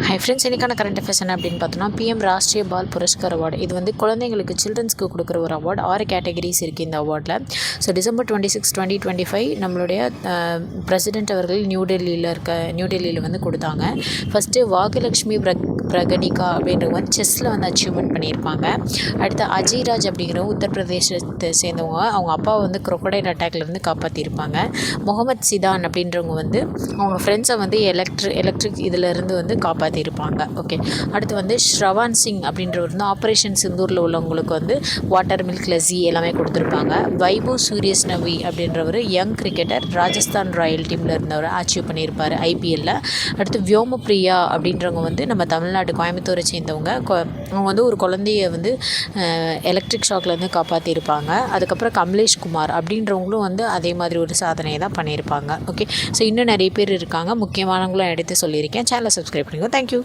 Hi friends, இன்றைக்கான current affairs என்ன அப்படின்னு பார்த்தோம்னா, பிஎம் ராஷ்ட்ரிய பால் புரஸ்கார் அவார்டு. இது வந்து குழந்தைங்களுக்கு சில்ட்ரன்ஸ்க்கு கொடுக்குற ஒரு அவார்டு. 6 கேட்டகரிஸ் இருக்குது இந்த அவார்டில். ஸோ December 26, 2025 நம்மளுடைய பிரசிடென்ட் அவர்கள் நியூ டெல்லியில் வந்து கொடுத்தாங்க. ஃபஸ்ட்டு பாக்யலட்சுமி பிரகணிகா அப்படின்றவங்க வந்து செஸ்ஸில் வந்து அச்சீவ்மெண்ட் பண்ணியிருப்பாங்க. அடுத்து அஜய்ராஜ் அப்படிங்கிறவங்க உத்தரப்பிரதேசத்தை சேர்ந்தவங்க. அவங்க அப்பாவை வந்து crocodile அட்டாக்லேருந்து காப்பாற்றியிருப்பாங்க. முகமது சிதான் அப்படின்றவங்க வந்து அவங்க ஃப்ரெண்ட்ஸை வந்து எலக்ட்ரிக் இதிலேருந்து வந்து காப்பாற்றிருப்பாங்க. ஓகே, அடுத்து வந்து ஸ்ரவான் சிங் அப்படின்றவர் வந்து ஆப்ரேஷன் சிந்தூரில் உள்ளவங்களுக்கு வந்து வாட்டர் மில்க் லஸ்ஸி எல்லாமே கொடுத்துருப்பாங்க. வைபவ் சூரியஸ்னவி அப்படின்றவர் யங் கிரிக்கெட்டர், ராஜஸ்தான் ராயல் டீமில் இருந்தவர், அச்சீவ் பண்ணியிருப்பார் ஐபிஎல்லில். அடுத்து வியோமப்ரியா அப்படின்றவங்க வந்து நம்ம தமிழ்நாடு கோயம்புத்தூரை சேர்ந்தவங்க. அவங்க வந்து ஒரு குழந்தைய வந்து எலக்ட்ரிக் ஷாக்லேருந்து காப்பாற்றிருப்பாங்க. அதுக்கப்புறம் கமலேஷ் குமார் அப்படின்றவங்களும் வந்து அதே மாதிரி ஒரு சாதனையை தான் பண்ணியிருப்பாங்க. ஓகே, ஸோ இன்னும் நிறைய பேர் இருக்காங்க, முக்கியமானவங்களும் எடுத்து சொல்லியிருக்கேன். சேனலை சப்ஸ்கிரைப் பண்ணிக்கோ. தேங்க்யூ.